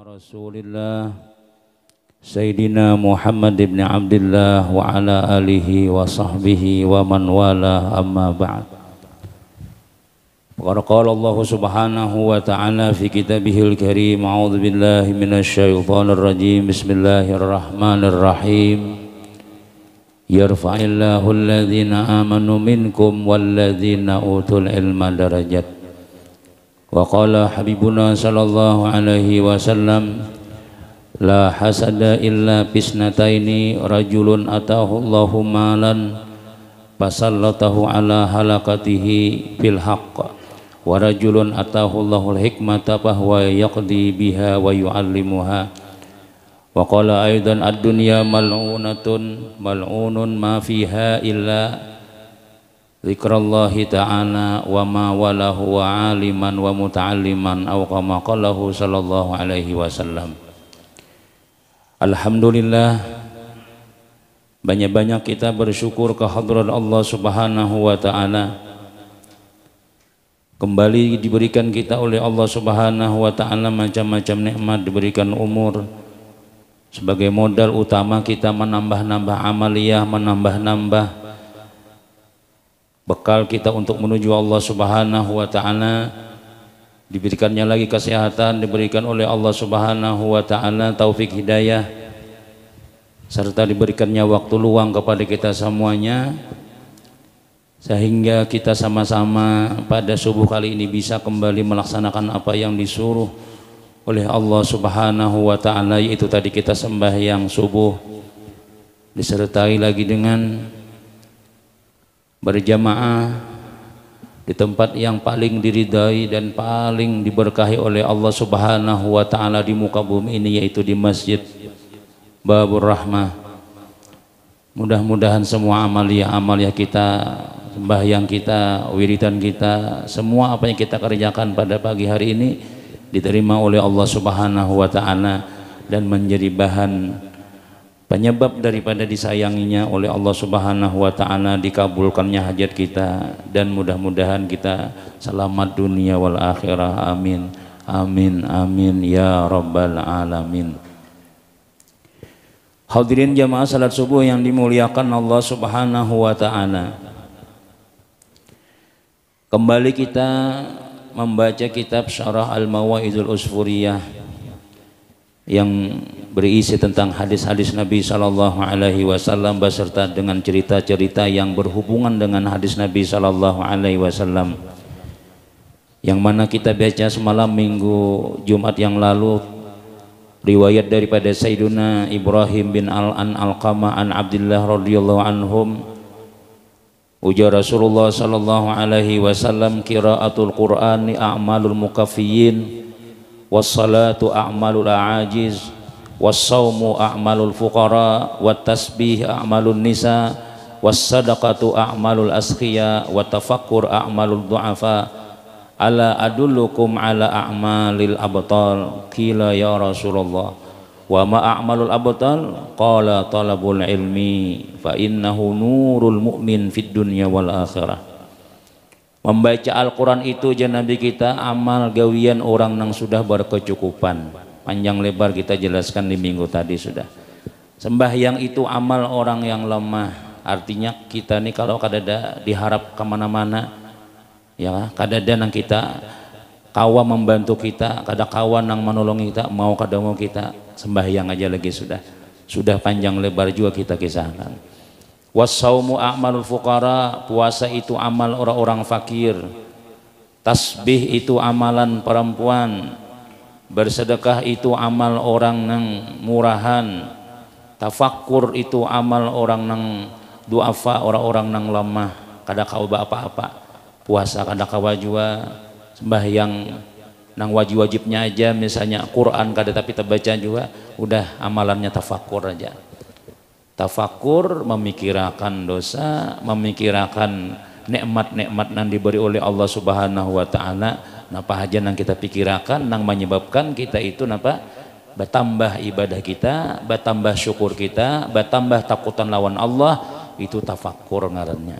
Rasulillah Sayyidina Muhammad ibn Abdullah wa ala alihi wa sahbihi wa man wala amma ba'd. Qala Allah subhanahu wa ta'ala fi kitabihil karim, a'udzu billahi minasy syaithanir rajim, bismillahirrahmanirrahim. Yarfa'illahu alladhina amanu minkum walladhina utul ilma darajat. Wa qala habibuna sallallahu alaihi wasallam, la hasada illa bisnataini, rajulun atahu Allahu malan fasallatahu ala halakatihi bil haqq, wa rajulun atahu Allahul hikmata fahuwa yaqdi biha wa yu'allimuha. Wa qala aidan ad-dunya mal'unatun mal'unun ma fiha illa zikrallahi ta'ala wa ma walahu wa aliman wa muta'alliman aw kama qalahu sallallahu alaihi wasallam. Alhamdulillah, banyak-banyak kita bersyukur ke hadrat Allah subhanahu wa ta'ala. Kembali diberikan kita oleh Allah subhanahu wa ta'ala macam-macam nikmat, diberikan umur sebagai modal utama kita menambah-nambah amaliyah, menambah-nambah bekal kita untuk menuju Allah subhanahu wa ta'ala. Diberikannya lagi kesehatan, diberikan oleh Allah subhanahu wa ta'ala taufik hidayah, serta diberikannya waktu luang kepada kita semuanya, sehingga kita sama-sama pada subuh kali ini bisa kembali melaksanakan apa yang disuruh oleh Allah subhanahu wa ta'ala, yaitu tadi kita sembahyang subuh, disertai lagi dengan berjamaah di tempat yang paling diridai dan paling diberkahi oleh Allah subhanahu wa ta'ala di muka bumi ini, yaitu di Masjid Babur Rahmah. Mudah-mudahan semua amaliyah kita, sembahyang kita, wiridan kita, semua apa yang kita kerjakan pada pagi hari ini diterima oleh Allah subhanahu wa ta'ala dan menjadi bahan penyebab daripada disayanginya oleh Allah subhanahu wa ta'ala, dikabulkannya hajat kita, dan mudah-mudahan kita selamat dunia wal akhirah. Amin, amin, amin ya rabbal alamin. Hadirin jamaah salat subuh yang dimuliakan Allah subhanahu wa ta'ala, kembali kita membaca kitab Syarah Al-Mawaidul Usfuriyah yang berisi tentang hadis-hadis Nabi sallallahu alaihi wasallam beserta dengan cerita-cerita yang berhubungan dengan hadis Nabi sallallahu alaihi wasallam, yang mana kita baca semalam minggu Jumat yang lalu riwayat daripada Sayyiduna Ibrahim bin Al-Alqamah an Abdullah radhiyallahu anhum, ujar Rasulullah sallallahu alaihi wasallam, qiraatul Qur'ani a'malul mukaffiyin, wassalatu a'malul a'ajiz, wassaumu a'malul fuqara, wattasbih a'malun nisa, wassadaqatu a'malul askhiya, watafakkur a'malul du'afa, ala adullukum ala a'malil abtal. Qila ya Rasulullah, wa ma a'malul abtal? Qala talabul ilmi fa innahu nurul mu'min fid dunya wal akhirah. Membaca Al-Quran itu Nabi kita amal gawian orang yang sudah berkecukupan. Panjang lebar kita jelaskan di minggu tadi sudah. Sembahyang itu amal orang yang lemah. Artinya kita nih kalau kadada diharap kemana-mana, ya kadada nang kita kawa membantu kita, kada kawan nang menolong kita, mau kada mau kita sembahyang aja lagi sudah panjang lebar juga kita kisahkan. Wassaumu a'malul fuqara, puasa itu amal orang-orang fakir. Tasbih itu amalan perempuan. Bersedekah itu amal orang nang murahan. Tafakkur itu amal orang nang duafa, orang-orang nang lemah, kada kawa apa-apa. Puasa kada kawa jua, sembahyang nang wajib-wajibnya aja, misalnya Quran kada tapi terbaca juga, udah amalannya tafakkur aja. Tafakur, memikirkan dosa, memikirkan nikmat-nikmat yang diberi oleh Allah subhanahu wa ta'ala. Napa aja yang kita pikirkan yang menyebabkan kita itu napa bertambah ibadah kita, bertambah syukur kita, bertambah takutan lawan Allah, itu tafakur ngarannya.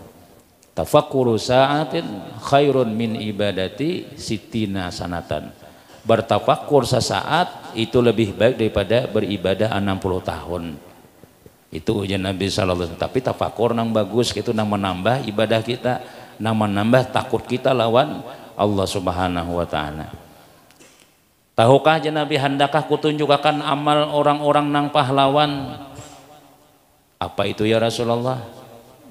Tafakkuru sa'atin khairun min ibadati sittina sanatan. Bertafakur sesaat itu lebih baik daripada beribadah 60 tahun. Itu ujian Nabi sallallahu alaihi wasallam. Tapi tafakur nang bagus itu nang menambah ibadah kita, nang menambah takut kita lawan Allah Subhanahu wa taala. Tahukah je Nabi, hendakah kutunjukkan amal orang-orang nang pahlawan? Apa itu ya Rasulullah?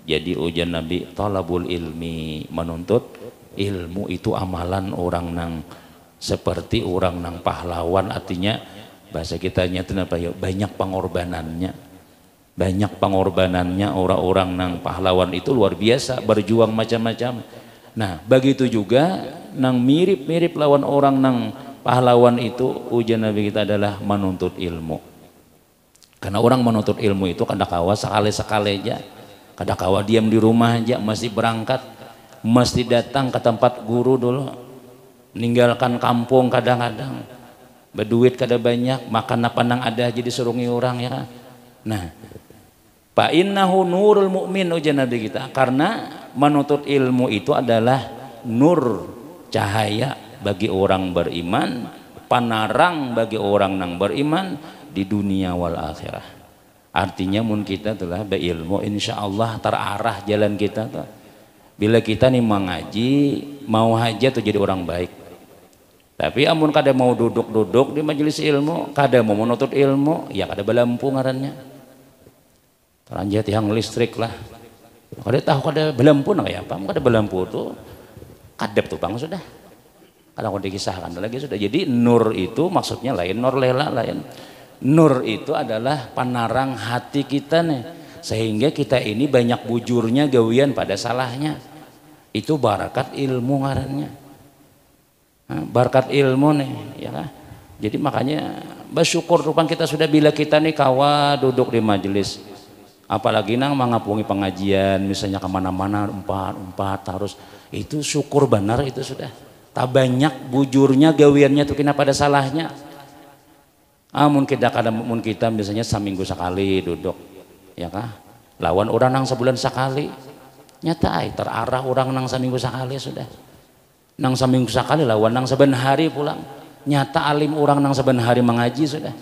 Jadi ujian Nabi, talabul ilmi, menuntut ilmu itu amalan orang nang seperti orang nang pahlawan, artinya bahasa kitanya itu apa ya, banyak pengorbanannya. Banyak pengorbanannya orang-orang nang pahlawan itu luar biasa, berjuang macam-macam. Nah, begitu juga nang mirip-mirip lawan orang nang pahlawan itu ujian Nabi kita adalah menuntut ilmu. Karena orang menuntut ilmu itu kadakawa sekali-sekali aja, kadakawa diam di rumah aja, mesti berangkat, mesti datang ke tempat guru dulu, meninggalkan kampung kadang-kadang, berduit kada banyak, makan apa nang ada jadi surungi orang ya. Nah, fa innahu nurul mu'min ujian Nabi kita, karena menuntut ilmu itu adalah nur, cahaya bagi orang beriman, panarang bagi orang nang beriman di dunia wal akhirah. Artinya mun kita telah berilmu insyaallah terarah jalan kita tuh. Bila kita nih mengaji, mau hajat tuh jadi orang baik. Tapi amun kada mau duduk-duduk di majelis ilmu, kada mau menuntut ilmu, ya kada belampu ngarannya. Teranjat yang listrik lah. Kada tahu kada belampu nang ya apa? Kada belampu tuh kadep tuh Bang sudah. Kada mau dikisahkan lagi sudah. Jadi nur itu maksudnya lain, nur lela lain. Nur itu adalah penarang hati kita nih, sehingga kita ini banyak bujurnya gawian pada salahnya. Itu barakat ilmu ngarannya. Barakat ilmu nih ya kan? Jadi makanya bersyukur rupang kita sudah, bila kita nih kawa duduk di majelis, apalagi nang mengapungi pengajian misalnya kemana-mana empat harus, itu syukur benar itu sudah. Tak banyak bujurnya gawiannya tuh kena pada salahnya. Mun kita biasanya seminggu sekali duduk ya kah, lawan orang nang sebulan sekali, nyata terarah orang nang seminggu sekali sudah. Nang seminggu sekali lawan nang saben hari pulang, nyata alim orang nang saben hari mengaji sudah.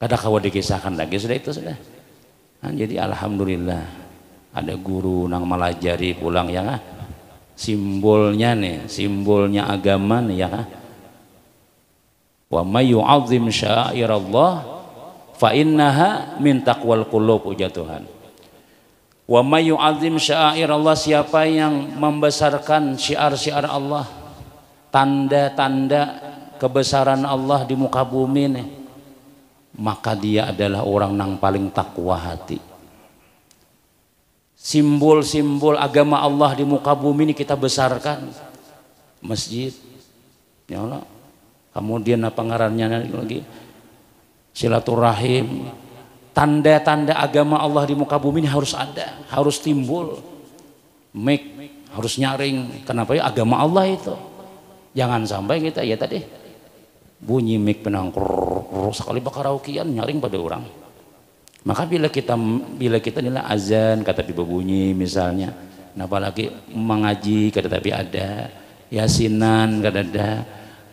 Kada kawa dikisahkan lagi sudah itu sudah. Nah, jadi alhamdulillah ada guru nang melajari pulang ya kah, simbolnya nih, simbolnya agama nih ya kah. Wa may yu'azzim sya'airallah fa innaha min taqwal qulub, ujar Tuhan. Wa may yu'azzim sya'airallah, siapa yang membesarkan syiar-syiar Allah, tanda-tanda kebesaran Allah di muka bumi nih, maka dia adalah orang yang paling takwa hati. Simbol-simbol agama Allah di muka bumi ini kita besarkan, masjid ya Allah. Kemudian apa ngarannya lagi, silaturahim, tanda-tanda agama Allah di muka bumi ini harus ada, harus timbul. Mic harus nyaring. Kenapa ya? Agama Allah itu. Jangan sampai kita ya tadi bunyi mic penang sekali bakaraukian nyaring pada orang. Maka bila kita nilai azan kata tiba bunyi misalnya, nah apalagi mengaji kata tapi ada, yasinan kata ada,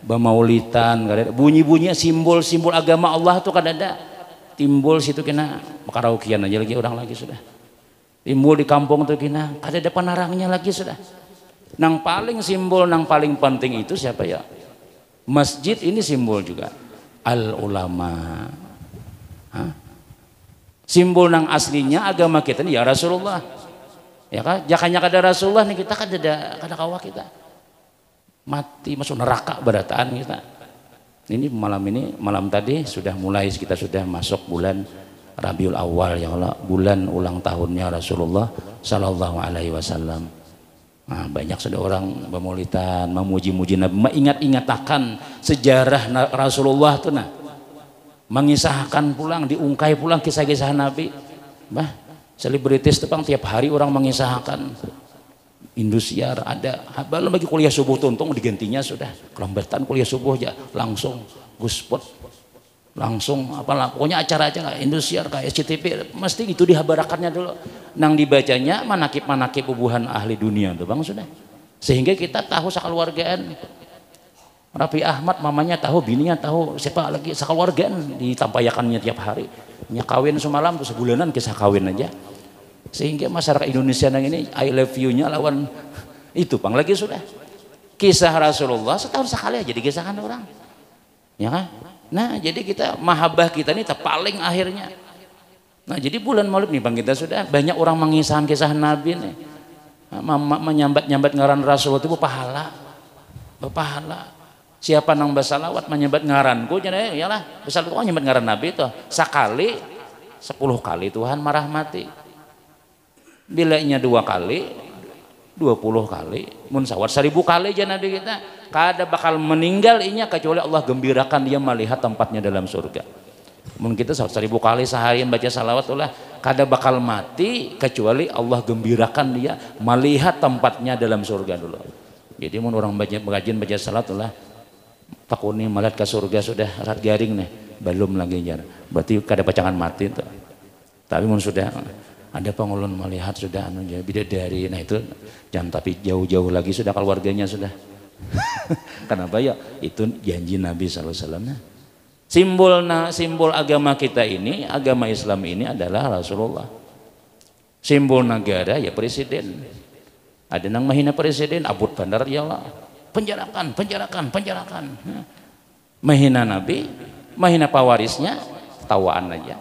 bamaulitan kada, bunyi-bunyi simbol-simbol agama Allah tuh kada ada, timbul situ kena karaokean aja lagi orang lagi sudah, timbul di kampung tuh kena kada ada penarangnya lagi sudah. Nang paling simbol, nang paling penting itu siapa ya? Masjid ini simbol juga al ulama. Simbol nang aslinya agama kita ini ya Rasulullah ya kan, jakanya kada Rasulullah nih kita kada kawah kita mati masuk neraka berataan kita. Ini malam tadi sudah mulai, kita sudah masuk bulan Rabiul Awal ya Allah, bulan ulang tahunnya Rasulullah Sallallahu Alaihi Wasallam. Nah, banyak sudah orang bermaulidan, memuji-muji Nabi, mengingat-ingatakan sejarah Rasulullah tuh nah, mengisahkan pulang, diungkai pulang kisah-kisah Nabi. Bah, selebritis tuh tiap hari orang mengisahkan. Indosiar ada, belum bagi kuliah subuh tuntung digantinya sudah kelambatan kuliah subuh aja langsung guspot langsung apalah pokoknya acara-acara Indosiar kayak SCTV mesti itu dihabarakannya dulu nang dibacanya manakib-manakib ubuhan ahli dunia tuh Bang sudah, sehingga kita tahu sekeluargaan. Raffi Ahmad mamanya tahu, bininya tahu, siapa lagi sekeluargaan ditampayakannya tiap hari. Nya kawin semalam tuh sebulanan kisah kawin aja. Sehingga masyarakat Indonesia yang ini I love you-nya lawan itu Bang lagi sudah. Kisah Rasulullah setahun sekali aja dikisahkan orang. Ya kan? Nah, jadi kita mahabbah kita ini paling akhirnya. Nah, jadi bulan Maulid nih Bang kita sudah banyak orang mengisahkan kisah Nabi nih. Menyambat-nyambat ngaran Rasulullah itu pahala. Pahala. Siapa nang basalawat menyambat ngaranku jadi iyalah besar itu nyambat ngaran Nabi itu sekali 10 kali Tuhan merahmati. Bilanya 2 kali 20 kali munsawat 1000 kali aja Nabi kita kada bakal meninggal inya kecuali Allah gembirakan dia melihat tempatnya dalam surga. Mungkin kita 1000 kali seharian baca salawat ulah kada bakal mati kecuali Allah gembirakan dia melihat tempatnya dalam surga dulu. Jadi mun orang rajin baca salat ulah takuni melihat ke surga sudah rat garing nih belum lagi jar berarti kada pacangan mati tuh. Tapi mun sudah ada pengulun melihat sudah anu bidadari, nah itu jangan tapi jauh-jauh lagi sudah keluarganya sudah. Kenapa ya? Itu janji Nabi SAW. Simbol agama kita ini, agama Islam ini adalah Rasulullah. Simbol negara ya presiden. Ada nang mahina presiden, abut bandar ya Allah. Penjarakan. Mahina Nabi, mahina pewarisnya, tawaan aja.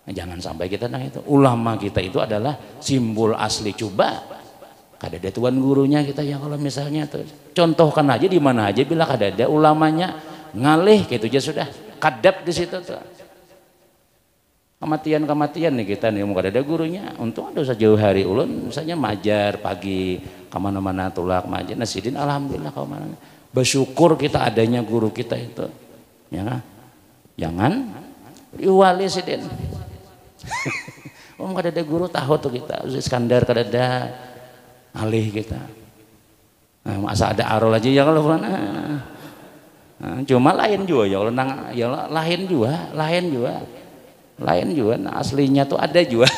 Jangan sampai kita nah itu. Ulama kita itu adalah simbol asli. Coba kada ada tuan gurunya kita ya kalau misalnya tuh. Contohkan aja di mana aja bila kada ada ulamanya ngalih gitu aja sudah. Kadap di situ tuh. Kematian nih kita nih kada ada gurunya. Untung ada jauh hari ulun misalnya majar pagi kemana-mana tulak majar nasidin alhamdulillah kau mana. Bersyukur kita adanya guru kita itu. Ya kan? Jangan iwali sidin. Om kada ada guru tahu tuh kita Iskandar kada ada alih kita. Nah, masa ada arol aja ya kalau nah, cuma lain juga ya kalau nang ya lain juga nah, aslinya tuh ada juga.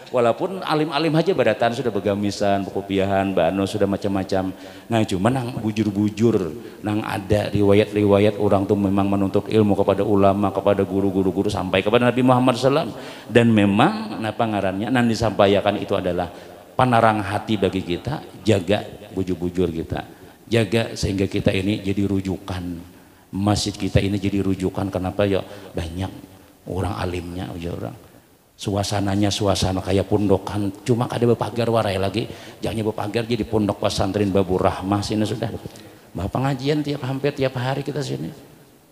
Walaupun alim-alim aja badatan sudah begamisan, pekopiahan, bano sudah macam-macam. Nah, cuma nang bujur-bujur, nang ada riwayat-riwayat orang tuh memang menuntut ilmu kepada ulama, kepada guru-guru sampai kepada Nabi Muhammad SAW. Dan memang napa ngarannya nan disampaikan itu adalah panarang hati bagi kita, jaga bujur-bujur kita. Jaga sehingga kita ini jadi rujukan. Masjid kita ini jadi rujukan kenapa ya banyak orang alimnya aja orang. Suasananya suasana kayak pondokan, cuma ada bepagar warai lagi, jangan bepagar jadi pondok pesantren Babur Rahmah sini sudah. Bapak pengajian hampir tiap hari kita sini.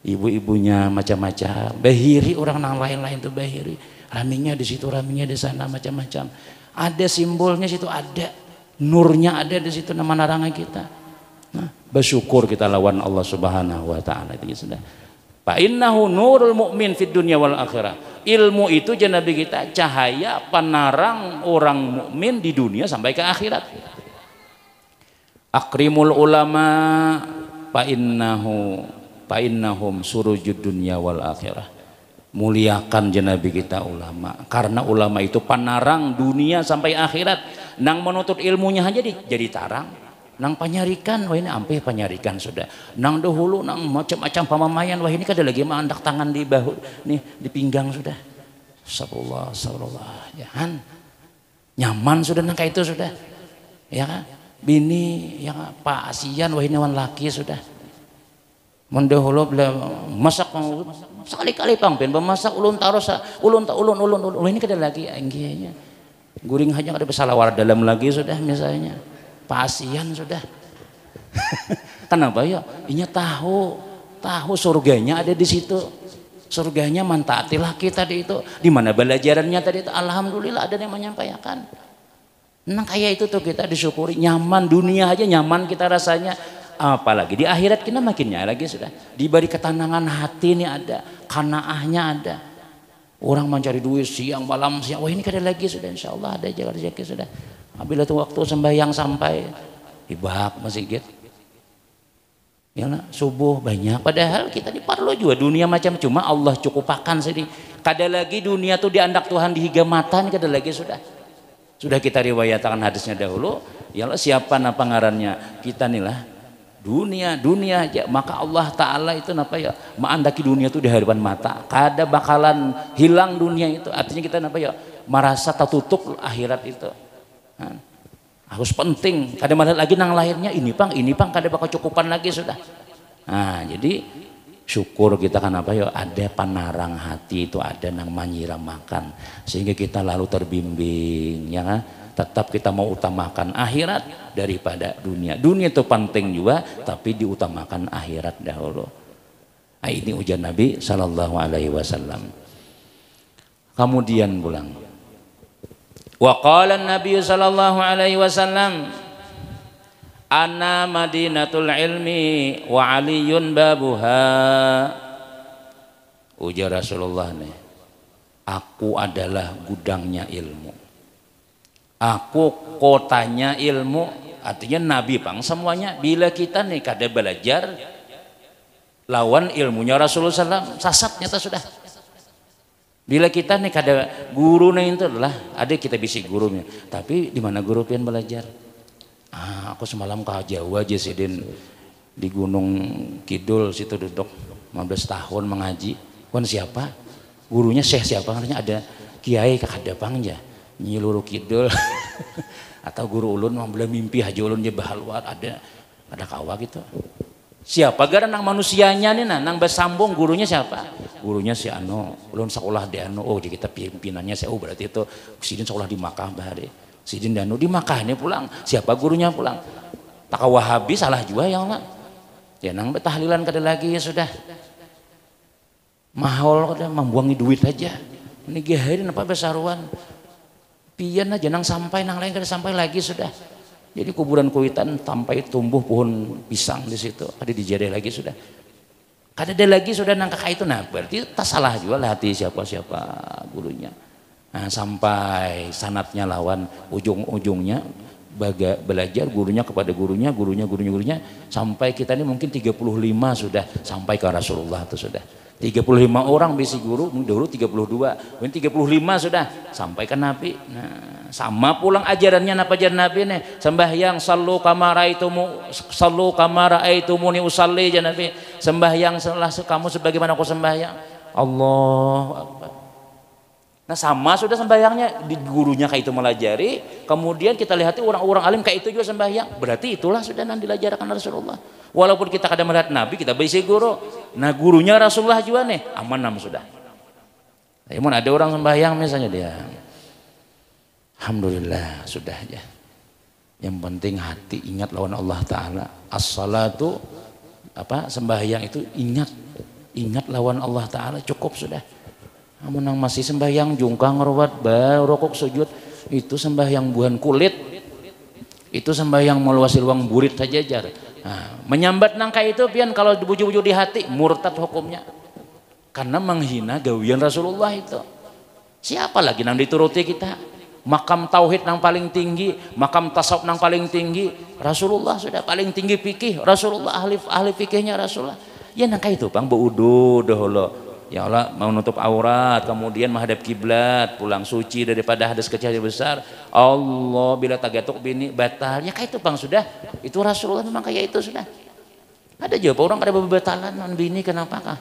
Ibu-ibunya macam-macam, bahiri orang nang lain-lain tuh bahiri. Raminya di situ, raminya di sana macam-macam. Ada simbolnya situ ada, nurnya ada di situ nama narangan kita. Nah, bersyukur kita lawan Allah Subhanahu wa taala itu sudah. Fa innahu nurul mu'min fid dunya wal akhirah. Ilmu itu jangan Nabi kita cahaya penarang orang mukmin di dunia sampai ke akhirat. Akrimul ulama fa innahum surujud dunya wal akhirah. Muliakan jangan Nabi kita ulama karena ulama itu penarang dunia sampai akhirat. Nang menuntut ilmunya aja jadi tarang. Nang panyarikan, wah ini ampih panyarikan sudah. Nang dahulu, nang macam-macam pamamayan, wah ini kada lagi mandak tangan di bahu, nih di pinggang sudah. Sallallahu, jangan nyaman sudah nang kayak itu sudah, ya kan? Bini, ya kan? Pak asian, wah ini wan laki sudah. Mendahulu bela masak sekali-kali pangpen, bemasak ulun taros, ulun ini kada lagi anggihnya. Guring aja kada bersalawar dalam lagi sudah misalnya. Pasian sudah. Kenapa ya? Inya tahu surganya ada di situ. Surganya mantaatilah kita di itu. Di mana belajarannya tadi itu? Alhamdulillah ada yang menyampaikan. Nah kayak itu tuh kita disyukuri nyaman dunia aja nyaman kita rasanya. Apalagi di akhirat kita makinnya lagi sudah. Diberi ketenangan hati ini ada, kanaahnya ada. Orang mencari duit siang malam siang. Wah ini kada lagi sudah insya Allah ada jaga rezeki sudah. Bila tuh waktu sembahyang sampai ibak masjid ya lah, subuh banyak padahal kita di parlo juga dunia macam cuma Allah cukupakan sedih kada lagi dunia tuh diandak Tuhan dihigamatan kada lagi sudah kita riwayatkan hadisnya dahulu ya lah siapa ngarannya kita nih lah dunia aja, maka Allah Ta'ala itu apa ya, maandaki dunia itu di hadapan mata, kada bakalan hilang dunia itu. Artinya kita apa ya, merasa tertutup akhirat itu. Nah, harus penting, kada melihat lagi nang lahirnya ini pang kada bakal cukupan lagi sudah. Nah jadi syukur kita kan apa ya, ada panarang hati itu, ada nang menyiram makan, sehingga kita lalu terbimbing ya kan? Tetap kita mau utamakan akhirat daripada dunia. Dunia itu penting juga, tapi diutamakan akhirat dahulu. Nah, ini ujian Nabi Sallallahu Alaihi Wasallam. Kemudian pulang. Wa qala Nabi Sallallahu Alaihi Wasallam, ana madinatul ilmi wa aliyun babuha. Ujar Rasulullah nih, aku adalah gudangnya ilmu. Aku kotanya ilmu, artinya Nabi pang semuanya. Bila kita nih kada belajar lawan ilmunya Rasulullah SAW, sasat nyata sudah. Bila kita nih kada guru nih itu lah, ada kita bisik gurunya, tapi di mana guru pian belajar? Aku semalam ke Jawa aja sih di Gunung Kidul situ duduk 15 tahun mengaji. Wan siapa? Gurunya Syekh siapa? Katanya ada Kiai kada pang ya. Nyi Luru Kidul atau guru ulun membela mimpi haji ulun dia bahaluar, ada kawa gitu. Siapa gara nang manusianya nih nang bersambung gurunya siapa? Gurunya si Ano, ulun sekolah di Ano. Oh jadi kita pimpinannya saya, oh berarti itu sidin sekolah di Makkah bahari. Sidin Danu di Makkah nih pulang. Siapa gurunya pulang? Tak Wahabi salah juga ya Allah. Ya nang betahlilan kada lagi ya sudah. Mahal kada membuangi duit aja. Ini geherin apa besaruan? Pian aja nang sampai nang lain kada sampai lagi sudah. Jadi kuburan kuitan sampai tumbuh pohon pisang di situ, ada dijadikan lagi sudah. Kada ada lagi sudah nang kakak itu. Nah berarti tak salah juga lah hati siapa gurunya. Nah sampai sanatnya lawan ujung-ujungnya belajar gurunya kepada gurunya sampai kita ini mungkin 35 sudah sampai ke Rasulullah itu sudah. 35 orang bisi guru, dulu 32, mungkin 35 sudah sampai ke Nabi. Nah, sama pulang ajarannya apa ajaran Nabi nih? Sembahyang sallu kama raaitumuni usalli ya Nabi. Sembahyang kamu sebagaimana aku sembahyang. Allahu Akbar. Nah sama sudah sembahyangnya, di gurunya kayak itu melajari, kemudian kita lihat orang-orang alim kayak itu juga sembahyang, berarti itulah sudah yang dilajarkan Rasulullah. Walaupun kita kadang melihat Nabi, kita bisi guru, nah gurunya Rasulullah juga nih, aman nam sudah. Namun ada orang sembahyang misalnya dia, alhamdulillah sudah aja. Yang penting hati ingat lawan Allah Ta'ala. As-salatu sembahyang itu ingat lawan Allah Ta'ala, cukup sudah. Namun yang masih sembahyang jungkang rawat rokok sujud itu sembahyang buhan kulit, itu sembahyang meluasi ruang burit saja jar. Nah, menyambat nangka itu pian kalau dibuju-buju di hati murtad hukumnya karena menghina gawian Rasulullah itu. Siapa lagi nang dituruti kita? Makam tauhid nang paling tinggi, makam tasawuf nang paling tinggi Rasulullah sudah paling tinggi fikih Rasulullah, ahli fikihnya Rasulullah. Ya nangka itu bang beudu dahulu. Ya Allah mau nutup aurat, kemudian menghadap kiblat, pulang suci daripada hadas kecil dan besar. Allah bila tagatuk bini batal. Ya kayak itu bang sudah. Itu Rasulullah memang kayak itu sudah. Ada juga orang ada bebatalan non bini kenapakah?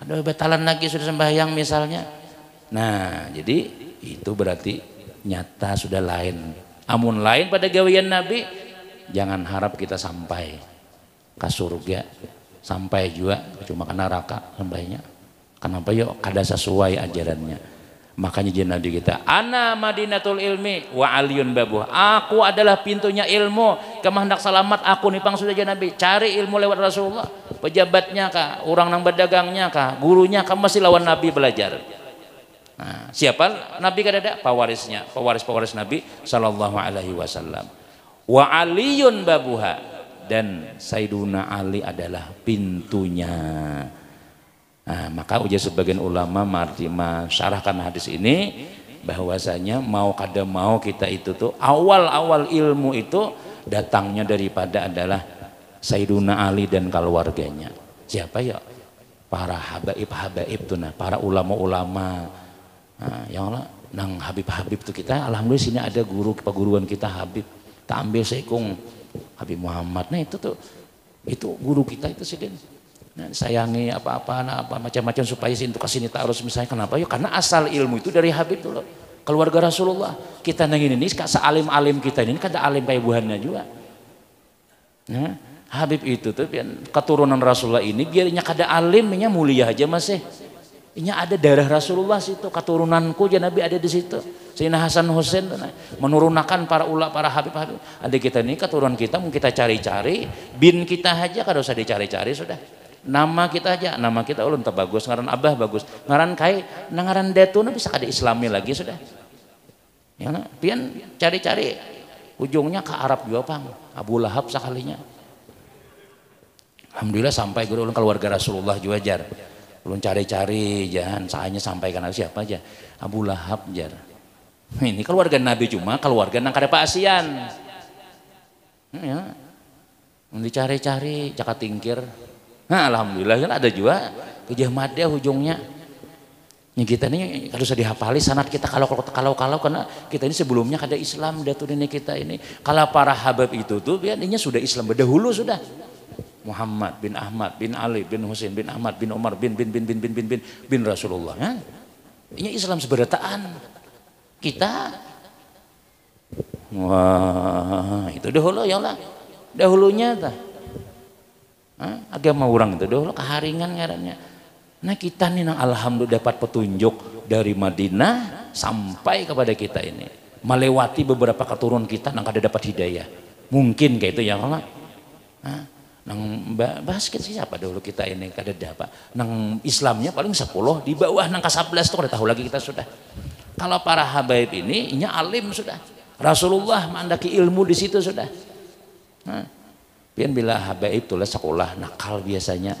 Ada bebatalan lagi sudah sembahyang misalnya. Nah jadi itu berarti nyata sudah lain. Amun lain pada gawian Nabi, jangan harap kita sampai ke surga. Sampai juga cuma ke neraka sampainya. Kenapa yuk kada sesuai ajarannya. Makanya jadi Nabi kita, ana madinatul ilmi wa aliyun babuh. Aku adalah pintunya ilmu, kemah hendak selamat aku nih pang sudah jadi Nabi. Cari ilmu lewat Rasulullah. Pejabatnya kah, orang nang bedagangnya kah, gurunya kah, masih lawan Nabi belajar. Nah, siapa Nabi kada ada? Pewarisnya, pewaris Nabi sallallahu alaihi wasallam. Wa aliyun babuha, dan Sayyiduna Ali adalah pintunya. Nah, maka ujar sebagian ulama syarahkan hadis ini bahwasanya mau kada mau kita itu tuh awal ilmu itu datangnya daripada adalah Sayyiduna Ali dan keluarganya. Siapa ya? Para habaib tuh nah, para ulama-ulama. Nah, yang Allah nang Habib tuh kita alhamdulillah sini ada guru keguruan kita Habib. Tak ambil sekung Habib Muhammad. Nah itu tuh Itu guru kita itu Sidin. Nah, sayangi apa-apa, macam-macam supaya untuk kasini ta'arus misalnya. Kenapa? Ya karena asal ilmu itu dari Habib dulu. Keluarga Rasulullah. Kita nang ini sealim-alim kita ini kan ada alim kayak buhannya juga. Nah, Habib itu tuh keturunan Rasulullah ini biarnya kada alimnya mulia aja masih. Ini ada darah Rasulullah situ, keturunanku aja Nabi ada di situ. Sayyidina Hasan Husain menurunkan para ulama, para Habib-habib. Ada kita ini keturunan kita mau kita cari-cari, bin kita aja kada usah dicari-cari sudah. Nama kita aja, nama kita ulun tak bagus, ngaran abah bagus, ngaran kai, ngaran detuna bisa kada Islami lagi sudah. Ya, pian cari-cari, ujungnya ke Arab juga pang, Abu Lahab sekalinya. Alhamdulillah sampai guru ulun keluarga Rasulullah juga jar. Ulun cari-cari, jangan saanya sampaikan siapa aja, Abu Lahab jar. Ini keluarga Nabi cuma keluarga nang kada paasian. Ya, dicari-cari, cakap tingkir. Nah, alhamdulillah kan ada juga kejahmatnya ujungnya. Ini kita ini harus dihafali sanad kita kalau karena kita ini sebelumnya ada Islam datuk ini kita ini. Kalau para habib itu tuh biasanya sudah Islam berdahulu sudah. Muhammad bin Ahmad bin Ali bin Husain bin Ahmad bin Umar bin Rasulullah. Nah, ini Islam seberataan. Kita wah, itu dahulu ya Allah. Dahulunya tah. Agama orang itu dulu keharingan ngarannya. Nah kita nih nang alhamdulillah dapat petunjuk dari Madinah sampai kepada kita ini melewati beberapa keturunan kita nang kada dapat hidayah. Mungkin kayak itu ya Allah. Nang basket siapa dulu kita ini kada dapat. Nang Islamnya paling 10 di bawah nang ke-11 tuh kada tahu lagi kita sudah. Kalau para habaib ini alim sudah. Rasulullah mandaki ilmu di situ sudah. Pian bila habaib tuh sekolah nakal biasanya.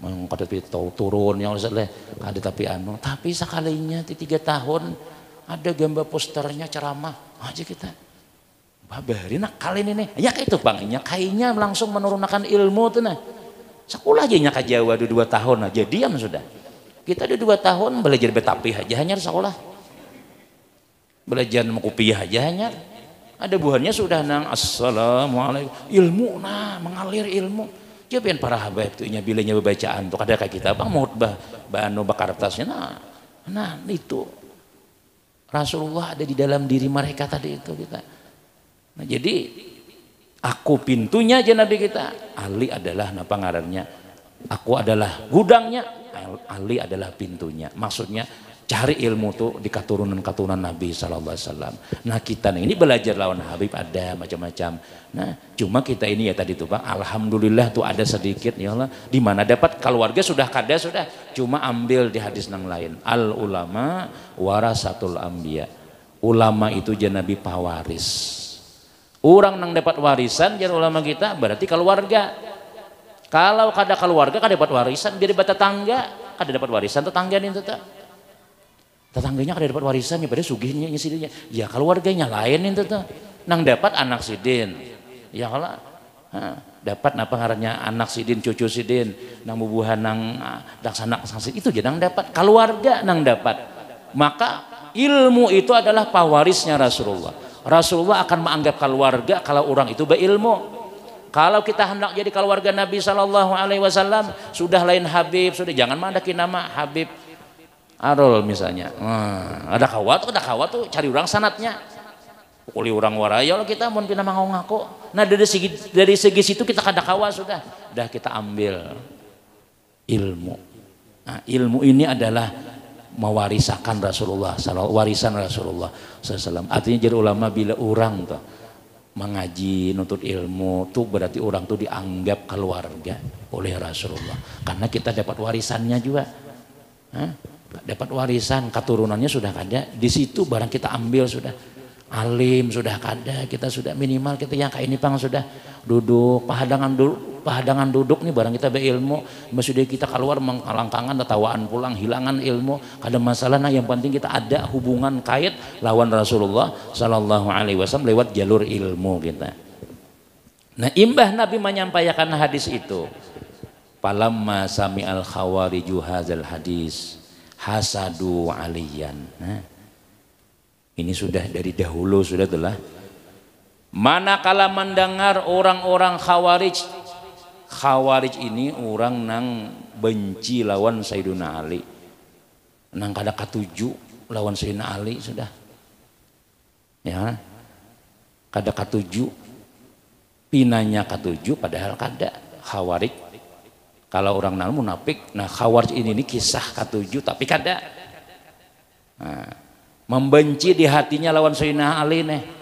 Kada tahu turun yang usah kada tapi tapi sekalinya di 3 tahun ada gambar posternya ceramah aja kita. Babari nakal ini nih. Ya kayak itu Bang, kayaknya langsung menurunkan ilmu tuh nah. Sekolah aja nya ka Jawa 2 tahun aja diam sudah. Kita 2 tahun belajar betapi aja hanya sekolah. Belajar mengkopiah aja hanya. Ada buahnya sudah nang assalamualaikum ilmu nah mengalir ilmu. Cobain para habaib tuh nya bilanya bacaan tuh ada kayak kita bang mau banu bakar tasnya nah itu Rasulullah ada di dalam diri mereka tadi itu kita. Nah jadi aku pintunya aja Nabi kita. Ali adalah napa ngarannya? Aku adalah gudangnya. Ali adalah pintunya. Maksudnya cari ilmu tuh di keturunan Nabi SAW. Nah kita ini belajar lawan Habib ada macam-macam. Nah cuma kita ini ya tadi tuh Bang, alhamdulillah tuh ada sedikit ya Allah. Di mana dapat keluarga sudah kada sudah. Cuma ambil di hadis nang lain. Al ulama warasatul anbiya. Ulama itu Nabi pawaris. Orang nang dapat warisan jan ulama kita berarti keluarga. Kalau kada keluarga kada dapat warisan jadi bata tangga kada dapat warisan tetangga ini tetap. Tetangganya kada dapat warisan ya pada sugihnya sidinnya. Ya keluarganya lain itu tuh. Nang dapat anak sidin. Ya kalau dapat napa ngarannya anak sidin, cucu sidin, nang bubuhan nang daksana sangsit itu jadi nang dapat keluarga nang dapat. Maka ilmu itu adalah pawarisnya Rasulullah. Rasulullah akan menganggap keluarga kalau orang itu berilmu. Kalau kita hendak jadi keluarga Nabi SAW sudah lain Habib, sudah jangan mandaki nama Habib Arul misalnya. Ada kawat tuh cari orang sanatnya. Kuli orang waraya kita mau pina mau ngaku. Nah dari segi situ kita kada kawat sudah. Dah kita ambil ilmu. Nah, ilmu ini adalah mewarisakan Rasulullah, warisan Rasulullah SAW. Artinya jadi ulama bila orang tuh mengaji nuntut ilmu tuh berarti orang tuh dianggap keluarga oleh Rasulullah. Karena kita dapat warisannya juga. Dapat warisan keturunannya sudah ada di situ barang kita ambil sudah alim sudah ada kita sudah minimal kita yang kayak ini pang sudah duduk pahadangan duduk nih barang kita berilmu maksudnya kita keluar mengalangkangan tertawaan pulang hilangan ilmu ada masalah nah yang penting kita ada hubungan kait lawan Rasulullah Sallallahu Alaihi Wasallam lewat jalur ilmu kita. Nah imbah Nabi menyampaikan hadis itu palamma sami'al khawariju hadzal hadis hasadu aliyan. Nah, ini sudah dari dahulu sudah telah. Manakala mendengar orang-orang khawarij Khawarij ini orang nang benci lawan Sayyidina Ali, nang kada katuju lawan Sayyidina Ali sudah, ya kada katuju, pinanya katuju padahal kada. Khawarij kalau orang nang munafik, nah Khawarij ini kisah katuju tapi kada. Nah, membenci di hatinya lawan Sayyidina Ali nih.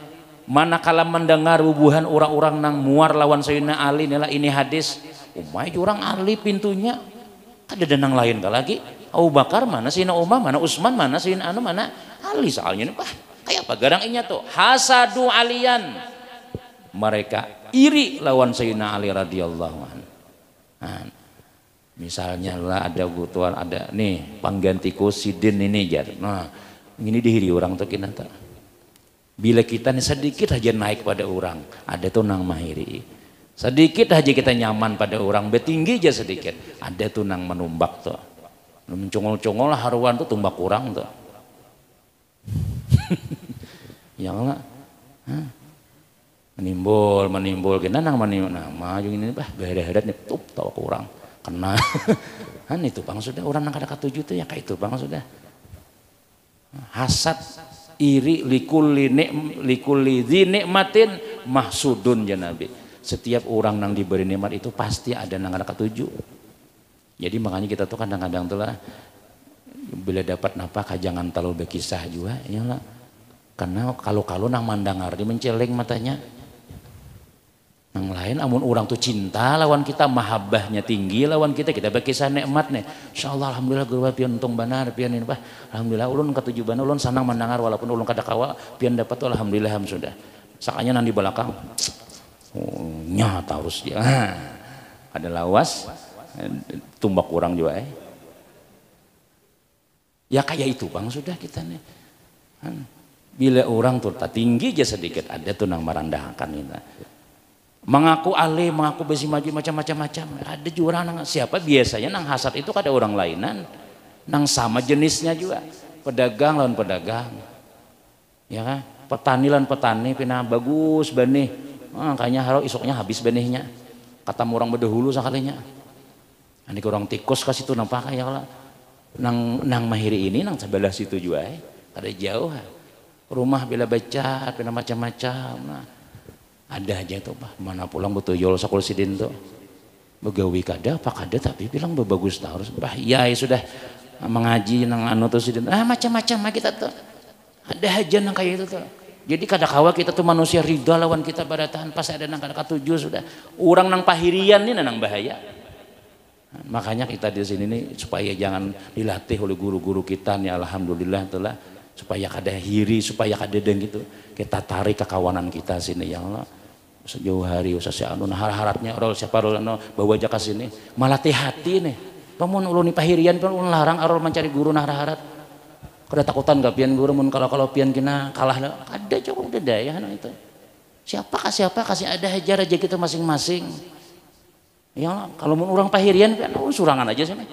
Manakala mendengar bubuhan orang-orang nang muar lawan Sayyidina Ali nih lah, ini hadis umay orang Ali pintunya ada denang lain gak lagi. Abu Bakar mana, Sayyidina Umar mana, Utsman mana, Sayyidina Anu mana, Ali soalnya nih. Wah kayak apa garang inya tuh, hasadu alian, mereka iri lawan Sayyidina Ali radhiyallahu anhu. Nah, misalnya lah ada butuhan, ada nih penggantiku sidin ini jar, nah ini dihiri orang tuh kina tuh. Bila kita nih sedikit aja naik pada orang, ada tuh nang mahiri. Sedikit aja kita nyaman pada orang, betinggi aja sedikit, ada tuh nang menumbak tuh. Mencongol-congol lah haruan tuh tumbak orang tuh. Ya lah, menimbul kena nang nama yang ini bah beres-beres nih tuh tahu kurang kena. Kan itu bang sudah orang nang kada katuju tuh ya kayak itu bang sudah. Hasad, iri, likulli nikmatin mahsudun ya Nabi. Setiap orang nang diberi nikmat itu pasti ada nang ada ketuju. Jadi makanya kita tuh kadang-kadang tuh lah bila dapat napa jangan terlalu berkisah juga ya lah. Karena kalau nang mandang arti menceleng matanya. Nang lain amun orang tuh cinta lawan kita, mahabbahnya tinggi lawan kita berkisah nikmat nih. Insyaallah alhamdulillah guru pian untung benar pian ini bah. Alhamdulillah ulun ketujuh benar ulun sanang mendengar walaupun ulun kada kawa pian dapat tuh alhamdulillah sudah. Sakanya nang di belakang nyata harus dia. Ada lawas tumbak orang juga ya kayak itu bang sudah kita nih. Bila orang tuh tinggi aja sedikit ada tuh nang merendahkan kita. Mengaku alim, mengaku besi maju macam-macam. Ada juga nang siapa biasanya nang hasad itu kada orang lainan, nang sama jenisnya juga. Pedagang lawan pedagang, ya kan? Petani lawan petani, pina bagus benih, kayaknya harus isoknya habis benihnya. Kata orang berdahulu sekalinya. Ini orang tikus kasih tuh nampak kayak lah. Nang mahiri ini nang sebelah situ juga, kada jauh. Rumah bila baca, pina macam-macam. Nah, ada aja tuh pak, mana pulang betul yol sakul sidin tuh begawi kada apa kada tapi bilang bagus harus bah ya sudah mengaji nang anu tuh sidin macam-macam kita tuh ada aja nang kayak itu tuh. Jadi kada kawa kita tuh manusia ridha lawan kita baratahan pas ada nang kada katuju sudah orang nang pahirian ini nang bahaya. Makanya kita di sini nih supaya jangan dilatih oleh guru-guru kita nih alhamdulillah telah supaya kada hiri, supaya kada deng gitu. Kita tarik kekawanan kita sini ya Allah. Sejauh hari usah anu harap-harapnya orang siapa orang bawa aja ke sini. Malah hati nih. Pamun ulun pahirian pun ulun larang arol mencari guru nah harap. Kada takutan gak pian guru mun kalau pian kena kalah ada cukup daya itu. Siapa kasih ada hajar aja kita masing-masing. Ya Allah, kalau mun orang pahirian kan surangan aja sini.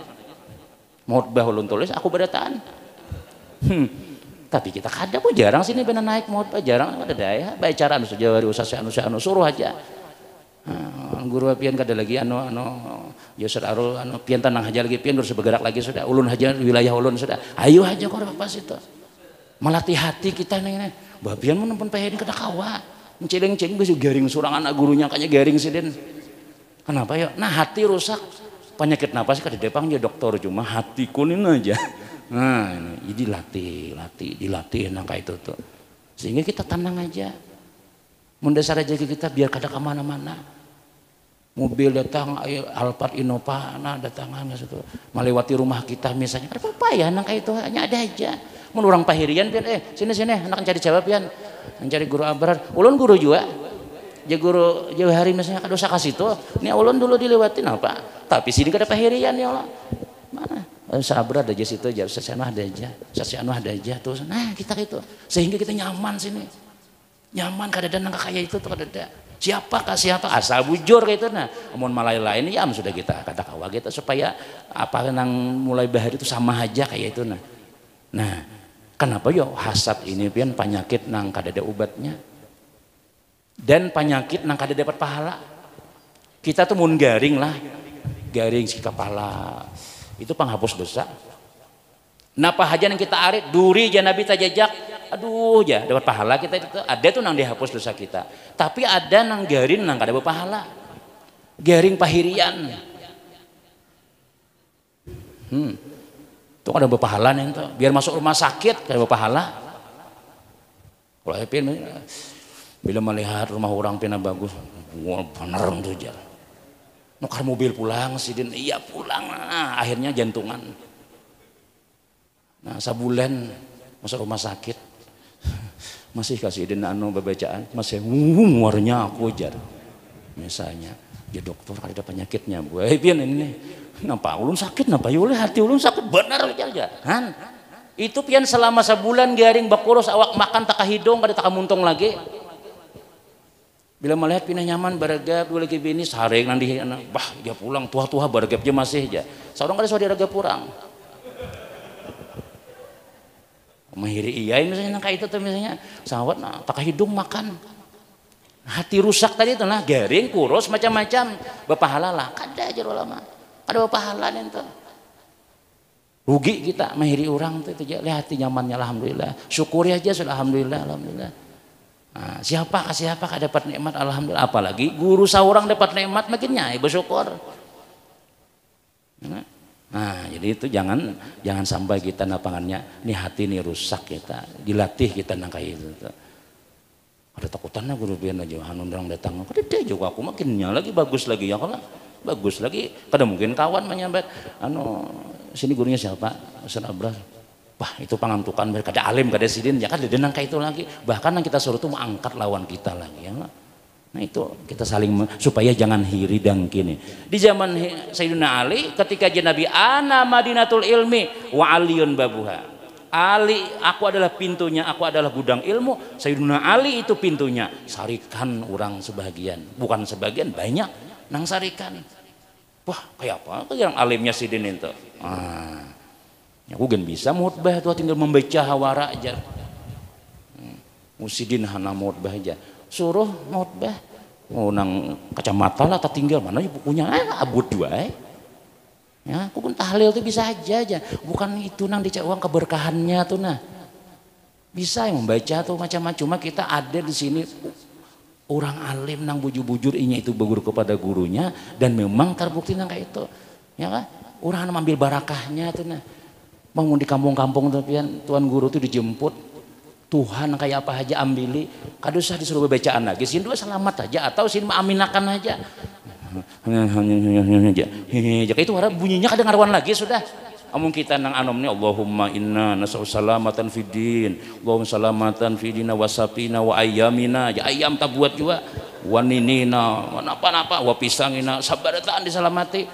Mau bah ulun tulis aku berataan. Tapi kita kada pun jarang sini benar naik mau jarang ada daya baik cara anu sejawari usah anu suruh aja. Guru pian kada lagi anu Yosir Arul anu pian tanang aja lagi pian harus bergerak lagi sudah ulun aja wilayah ulun sudah ayo aja kok pas itu melatih hati kita nih bah pian mun pun pengen kada kawa menceleng-celeng bisa garing surangan gurunya kayaknya garing sidin kenapa ya nah hati rusak penyakit napas kada depang ya dokter cuma hati kunin aja. Nah ini dilatih nang kayak itu tuh sehingga kita tenang aja mendasar aja kita biar kada kemana-mana mobil datang Alphard Innova nah datangan gitu melewati rumah kita misalnya ada apa ya nang kayak itu hanya ada aja mun orang pahirian pian sini anak cari jawab pian mencari guru abrar ulun guru juga ya guru jauh hari misalnya kada usah kasih tuh ini ulun dulu dilewatin apa tapi sini kada pahirian ya Allah mana sabar ada aja situ aja sasianu ada aja tuh nah kita gitu sehingga kita nyaman sini nyaman kada ada nang kayak itu tuh kada ada siapa asal bujur kayak itu nah amun malai lain ya sudah kita kata kawa kita supaya apa nang mulai bahari itu sama aja kayak itu nah kenapa yo hasad ini pian penyakit nang kada ada obatnya dan penyakit nang kada dapat pahala Kita tuh mun garing lah, garing si kepala itu penghapus dosa. Napa haja yang kita arit duri aja Nabi tajajak, aduh ya dapat pahala kita itu ada tuh nang dihapus dosa kita. Tapi ada nang garing nang kada pahala, garing pahirian. Tuh ada pahala nih tuh, biar masuk rumah sakit kada pahala. Kalau Epin bila melihat rumah orang pina bagus, wah bener tuh aja. Nukar mobil pulang sidin, iya pulang, nah, akhirnya jantungan. Nah sabulan masuk rumah sakit, masih kasih din anu babacaan, masih warnya aku jar. Misalnya, ya dokter ada penyakitnya, bu, pian ini, napa ulun sakit, napa yule hati ulun sakit benar aja, han. Itu pian selama sebulan garing bakurus awak makan tak hidung kada tak muntung lagi. Bila melihat pindah nyaman baragap dua lagi bini sareng nanti bah dia pulang tua-tua baragap dia masih aja. Seorang kali saudara raga kurang. Mahiri iya misalnya kayak itu tuh misalnya sawat nah tak hidung makan. Hati rusak tadi itu nah garing kurus macam-macam berpahala lah kada aja ulama. Ada berpahala nih rugi kita mahiri orang tuh itu lihat hati nyamannya alhamdulillah syukuri aja sudah alhamdulillah. Nah, siapa dapat nikmat alhamdulillah apalagi guru seorang dapat nikmat makin nyai bersyukur. Nah jadi itu jangan sampai kita napangannya nih hati nih rusak kita dilatih kita nang kayak itu. Ada takutannya guru pian aja hanundang datang kada juga aku makinnya lagi bagus lagi ya kalau bagus lagi kada mungkin kawan menyambat anu sini gurunya siapa Ustaz Abrar wah itu pangantukan mereka ada alim kada sidin ya kan denang kayak itu lagi bahkan yang kita suruh tuh mengangkat lawan kita lagi ya nah itu kita saling supaya jangan hiri dangki nih di zaman Sayyidina Ali ketika Nabi ana madinatul ilmi wa aliyun babuha Ali aku adalah pintunya aku adalah gudang ilmu Sayyidina Ali itu pintunya sarikan orang sebagian bukan sebagian banyak nang sarikan wah kayak apa yang alimnya sidin itu aku kan bisa mutbah tuh tinggal membaca hawara aja musidin hana mutbah aja suruh mutbah nang kacamata lah tak tinggal mana bukunya abud dua ya aku kan tahlil tuh bisa aja bukan itu nang dicak uang keberkahannya tuh nah bisa yang membaca tuh macam-macam cuma kita ada di sini orang alim nang bujur-bujur inya itu berguru kepada gurunya dan memang terbukti nang kayak itu ya kan orang ambil barakahnya tuh nah mau di kampung-kampung tapi tuan guru tuh dijemput Tuhan kayak apa aja ambili kada usah disuruh bacaan lagi sin dua selamat aja atau sin aminakan aja itu harap bunyinya kada ngaruan lagi sudah amun kita nang anomnya Allahumma inna nas'al salamatan fid din Allahumma salamatan fid dina wasapina wa ayyamina ya ayam tak buat juga waninina napa-napa wa pisangina sabarataan disalamati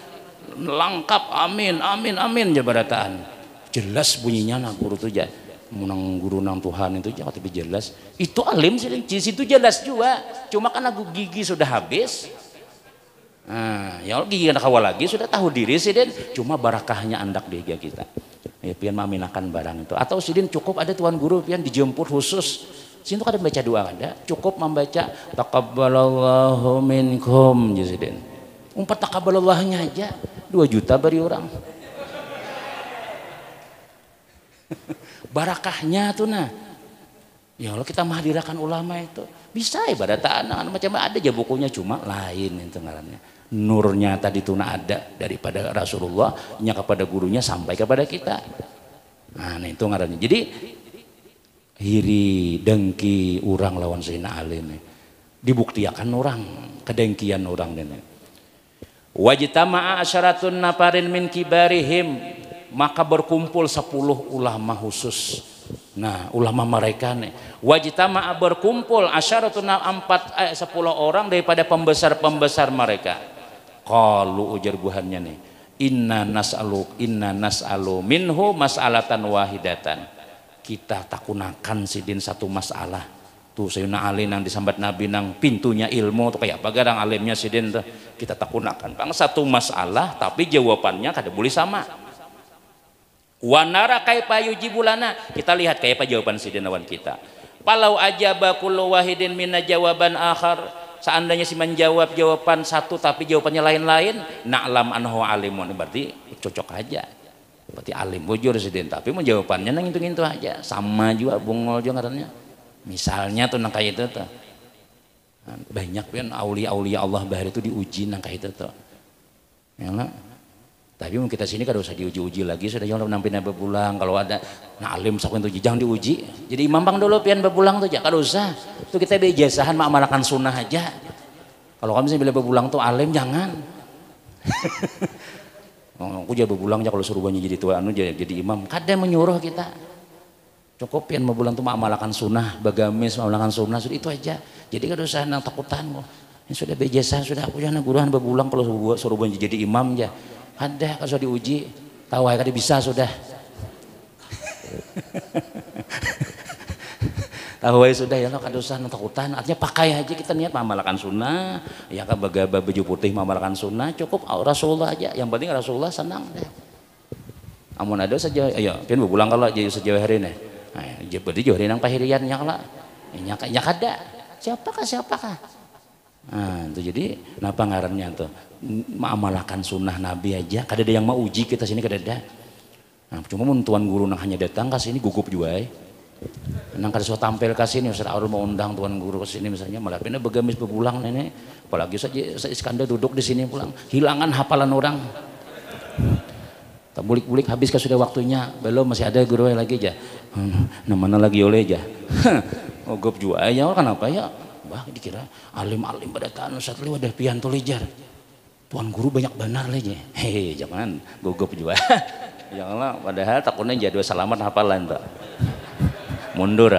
lengkap amin jabarataan jelas bunyinya nah guru tuh ya menang guru nang Tuhan itu ya tapi jelas itu alim sih di situ jelas juga cuma kan aku gigi sudah habis nah ya gigi anak awal lagi sudah tahu diri sih den cuma barakahnya andak dia kita ya pian maminakan barang itu atau sidin cukup ada tuan guru pian dijemput khusus sini tuh ada baca doa ada cukup membaca taqabbalallahu minkum sidin umpat taqabbalallahnya aja 2 juta bari orang barakahnya tuh nah ya kalau kita menghadirakan ulama itu bisa ibadat tangan macam ada aja bukunya cuma lain itu ngarannya nurnya tadi tuh ada daripada Rasulullah nya kepada gurunya sampai kepada kita nah itu ngarannya jadi hiri dengki orang lawan Sayyidina Ali nih dibuktikan orang kedengkian orang ini wajtama'a asyaratun nafarin min kibarihim maka berkumpul 10 ulama khusus nah ulama mereka nih wajtama'a berkumpul asyaratun 10 orang daripada pembesar mereka qalu ujar buhannya nih inna nas'alu minhu mas'alatan wahidatan kita takunakan sidin satu masalah tuh Sayyidina Ali nang disambat Nabi nang pintunya ilmu tuh kayak apa garang alimnya sidin tuh kita takunakan bang satu masalah tapi jawabannya kada boleh sama wanara kaifa yujibulana kita lihat kayak apa jawaban sidin lawan kita palau ajaba kullu wahidin minna jawaban akhar seandainya si menjawab jawaban satu tapi jawabannya lain-lain, na'lam anhu alimun, berarti cocok aja. Berarti alim bujur sidin, tapi menjawabannya nang itu aja. Sama juga bungol juga katanya. Misalnya tuh nang kayak itu tuh. Banyak kan aulia-aulia Allah bahari itu diuji nang kayak itu tuh. Ya lah. Tapi mau kita sini kada usah diuji-uji lagi, sudah jangan nampin pulang. Kalau ada nah alim sakun tuh jangan diuji. Jadi imam bang dulu pian bepulang tuh kada usah. Itu kita bejasahan mengamalkan sunnah aja. Kalau kamu sih bila bepulang tuh alim jangan. Aku jadi bepulang aja kalau suruh banyak jadi tua anu jadi imam. Kada menyuruh kita. Cukup pian bepulang tuh mengamalkan sunnah, bagamis mengamalkan sunnah sudah itu aja. Jadi kada usah nang takutan kok. Ini sudah bejasahan sudah aku jangan guruan bepulang kalau suruh banyak jadi imam aja. Ada kalau diuji tahu aja bisa sudah tahu aja sudah ya lo kada usah takutan, artinya pakai aja kita niat mengamalkan sunnah ya kan baju putih mengamalkan sunnah cukup Rasulullah aja, yang penting Rasulullah senang deh. Amun ada saja ayo pian pulang kalau jadi sejauh hari nih nah, berarti jauh hari nang pahirian nya kala nya kada siapakah nah itu jadi napa ngarannya tuh mengamalkan sunnah Nabi aja, kada ada yang mau uji kita sini kada ada. Nah, cuma mun tuan guru nang hanya datang ke sini gugup juga nang kada suka tampil ke sini Ustaz Aul mau undang tuan guru ke sini misalnya malah pindah begamis bepulang nenek apalagi saja Iskandar duduk di sini pulang hilangan hafalan orang tak bulik-bulik habis kan sudah waktunya belum masih ada guru lagi aja mana lagi oleh aja gugup juga ya kenapa ya bah dikira alim-alim pada tanah Ustaz lu ada pian tulijar tuan guru banyak benar lagi hehe jangan gugup juga janganlah padahal takutnya jadwal selamat hafalan tak mundur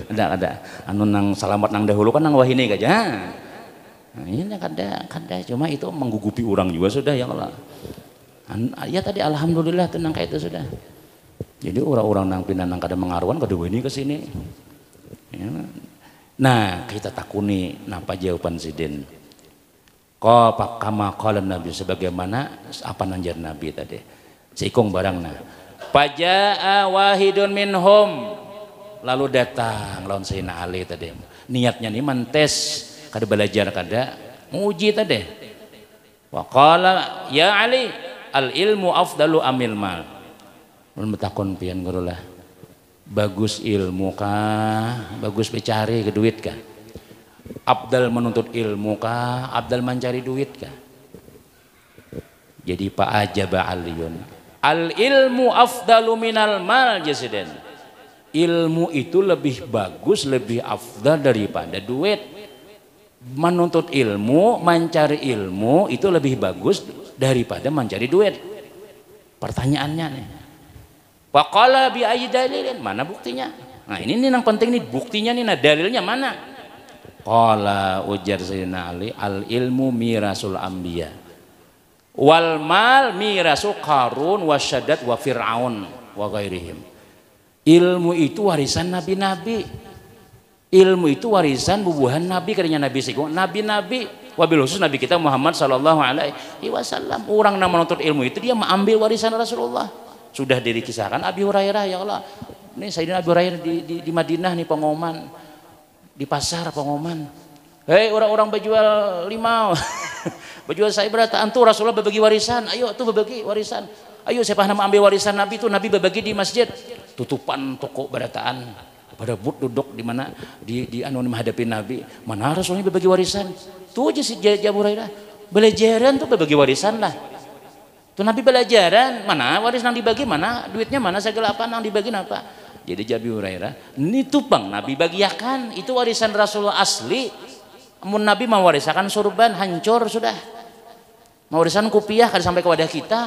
ada anu nang selamat nang dahulu kan nang wahini aja nah, ini kada cuma itu menggugupi orang juga sudah ya Allah ya tadi alhamdulillah tenang kayak itu sudah jadi orang-orang nang pindah nang kada mengaruan kada wani ke sini ya. Nah kita takuni napa jawaban sidin kok kama qala Nabi sebagaimana apa nanjar Nabi tadi sikung barangna pajaa wahidun minhum lalu datang lawan Sayyidina Ali tadi niatnya nih mentes kada belajar kada muji tadi wa qala ya Ali al ilmu afdalu amil mal mun betakon pian guru lah bagus ilmu kah bagus becari ke duit kah abdal menuntut ilmu kah abdal mencari duit kah jadi Pak Ajaba Aliyun al ilmu afdalu minal mal jasiden ilmu itu lebih bagus lebih afdal daripada duit menuntut ilmu mencari ilmu itu lebih bagus daripada mencari duit pertanyaannya nih waqala bi ayyi dalilin mana buktinya nah ini nih yang penting nih buktinya nih nah dalilnya mana qala ujar Sayyidina Ali al ilmu mirasul anbiya wal mal mirasu Qarun wa Syaddad wa Fir'aun wa ghairihim ilmu itu warisan nabi-nabi ilmu itu warisan bubuhan nabi katanya Nabi Sigung nabi-nabi wabil khusus Nabi kita Muhammad sallallahu alaihi wasallam orang yang menuntut ilmu itu dia mengambil warisan Rasulullah sudah dikisahkan Abi Hurairah ya Allah ini Sayyidina Abi Hurairah di Madinah nih pengumuman di pasar pengumuman hei orang-orang berjual limau berjual saya berata antu Rasulullah berbagi warisan ayo tuh berbagi warisan ayo siapa yang ambil warisan Nabi itu Nabi berbagi di masjid tutupan toko berataan pada but duduk di mana di anu menghadapi Nabi mana Rasulullah berbagi warisan tuh aja si Abu Hurairah belajaran tuh berbagi warisan lah tuh Nabi belajaran mana waris yang dibagi mana duitnya mana segala apa yang dibagi apa jadi Abu Hurairah ini tuh bang Nabi bagiakan itu warisan Rasulullah asli mun Nabi mau warisakan surban hancur sudah mau warisan kupiah kan sampai ke wadah kita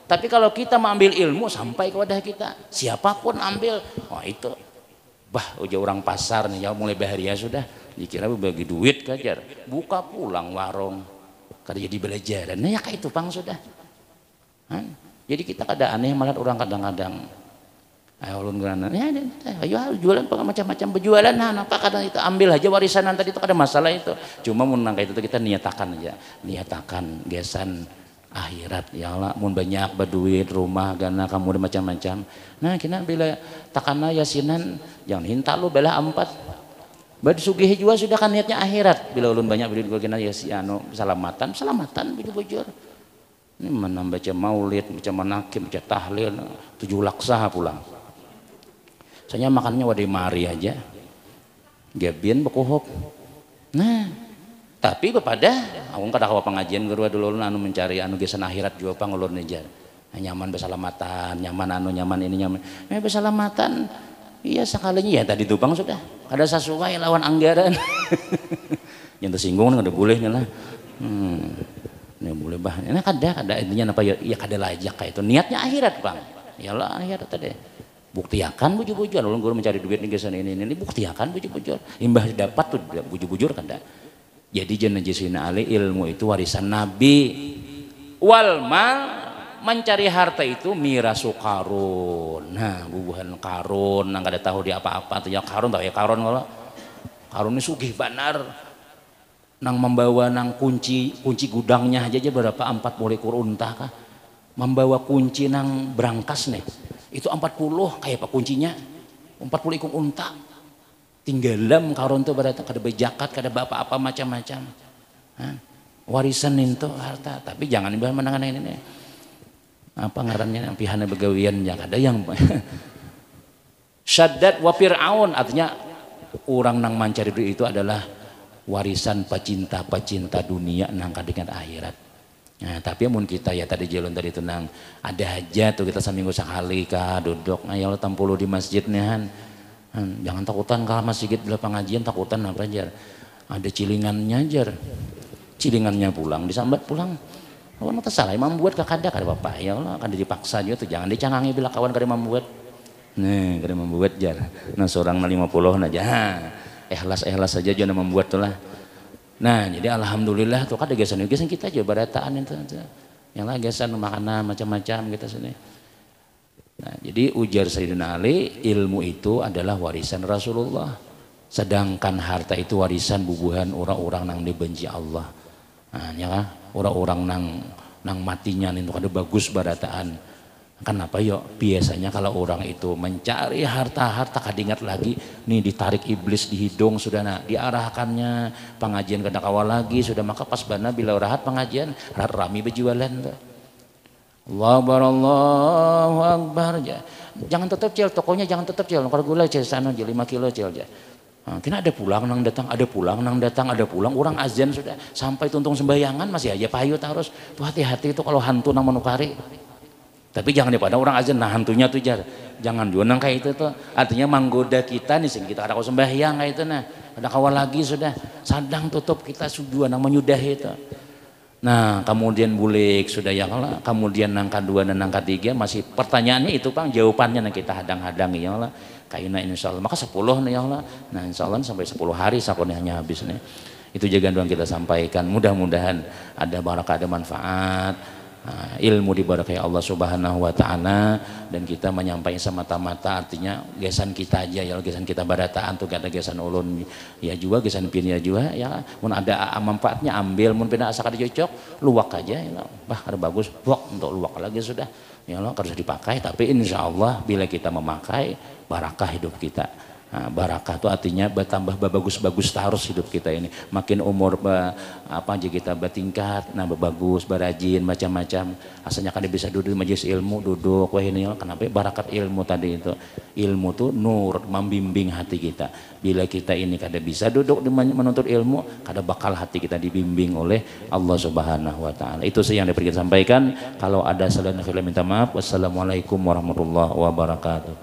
tapi kalau kita mengambil ilmu sampai ke wadah kita siapapun ambil oh itu bah udah orang pasar nih ya mulai bahagia sudah dikira bagi duit kajar buka pulang warung kada jadi belajaran nah ya kayak itu bang sudah jadi kita kada aneh malah orang kadang-kadang ayo ulun gerana ya ayo jualan macam-macam berjualan nah apa kadang itu ambil aja warisan tadi itu kada masalah itu cuma mun nang itu kita niatakan aja niatakan gesan akhirat ya Allah mun banyak berduit rumah gana kamu macam-macam nah kena bila takana yasinan jangan hinta lu bela 4 Bad sugih juga sudah kan niatnya akhirat. Bila ulun banyak beli kena ya si anu selamatan bujur-bujur. Ini mana baca maulid, baca manakib, baca tahlil, 7 laksa pulang. Saya makannya wadai mari aja. Gabian bekuhop. Nah, tapi kepada aku kada kawa pengajian guru dulu anu mencari anu gesan akhirat juga pangulur nejar. Nyaman besalamatan, nyaman ini nyaman. Besalamatan iya sekalinya ya tadi tupang sudah. Kada sesuai lawan anggaran. Yang tersinggung ada bolehnya lah. Ini boleh bah. Ini kada intinya apa ya kada lajak kayak itu. Niatnya akhirat, Bang. Iyalah akhirat tadi. Buktiakan bujur-bujur. Ulun guru mencari duit nih gesan ini buktiakan bujur-bujur. Imbah dapat tuh bujur-bujur kada. Jadi jenah jesina ali ilmu itu warisan Nabi. Wal mal mencari harta itu mirasu karun. Nah, bubuhan karun nang kada tahu dia apa-apa tuh ya karun tahu ya karun kalau karun ini sugih banar. Nang membawa nang kunci gudangnya aja berapa 40 ekor unta kah? Membawa kunci nang berangkas nih. Itu 40 kayak apa kuncinya? 40 ekor unta. Tinggalam karun tuh berarti kada bejakat, kada apa-apa macam-macam. Warisan itu harta, tapi jangan dibahas menangan ini. Apa ngarannya pihana begawian yang ada yang Syaddad wa Fir'aun artinya orang nang mencari duit itu adalah warisan pecinta dunia nang kadingan akhirat. Nah, tapi mun kita ya tadi jalan tadi itu nang ada aja tuh kita seminggu sekali kah duduk ayo tampulu di masjidnya jangan takutan kalau masjid bila pengajian takutan apa aja ada cilingannya aja cilingannya pulang disambat pulang kawan tak salah imam buat kada apa-apa ya Allah kada dipaksa juga tuh jangan dicangangi bila kawan kada membuat nih kada membuat jar nah seorang 50 aja ikhlas saja jangan membuat tuh lah. Nah jadi alhamdulillah tuh kada gesan kita aja barataan itu yang lah gesan makanan macam-macam kita sini. Nah jadi ujar Sayyidina Ali ilmu itu adalah warisan Rasulullah sedangkan harta itu warisan bubuhan orang-orang nang dibenci Allah. Nah ya kan orang-orang nang matinya itu kada bagus barataan. Kenapa yuk biasanya kalau orang itu mencari harta kadingat lagi nih ditarik iblis di hidung sudah diarahkannya pengajian kada kawal lagi sudah maka pas bana bila rahat pengajian rami berjualan tuh. Allahu akbar jangan tutup cil tokonya jangan tutup cil kalau gula cil sana 5 kilo cil aja. Kena ada pulang nang datang orang azan sudah sampai tuntung sembayangan masih aja payu terus tuh hati-hati itu kalau hantu nang menukari. Tapi jangan daripada orang azan nah hantunya tuh jangan juga nang kayak itu tuh artinya menggoda kita nih sing kita ada kau sembahyang kayak itu nah ada kawal lagi sudah sadang tutup kita sujuan nang menyudahi itu. Nah kemudian bulik sudah ya Allah kemudian nang kedua dan nang ketiga masih pertanyaannya itu Bang jawabannya nang kita hadang-hadangi ya Allah kaina insyaallah maka 10 nih ya Allah nah insyaallah sampai 10 hari sakonnya habis nih itu jaga doang kita sampaikan mudah-mudahan ada barakah ada manfaat ilmu dibarakai Allah Subhanahu wa taala dan kita menyampaikan semata-mata artinya gesan kita aja ya gesan kita barataan tuh kata gesan ulun ya juga gesan pin ya juga ya mun ada manfaatnya ambil mun pina asa kada cocok luwak aja ya bah ada bagus buak untuk luwak lagi sudah ya Allah harus dipakai tapi insyaallah bila kita memakai barakah hidup kita. Nah, barakah itu artinya bertambah bagus-bagus terus hidup kita ini makin umur apa aja kita bertingkat nah bagus berajin macam-macam asalnya kan bisa duduk di majelis ilmu duduk wah ini kenapa barakat ilmu tadi itu ilmu tuh nur membimbing hati kita bila kita ini kada bisa duduk menuntut ilmu kada bakal hati kita dibimbing oleh Allah Subhanahu wa taala itu sih yang dapat kita sampaikan kalau ada salah minta maaf wassalamualaikum warahmatullahi wabarakatuh.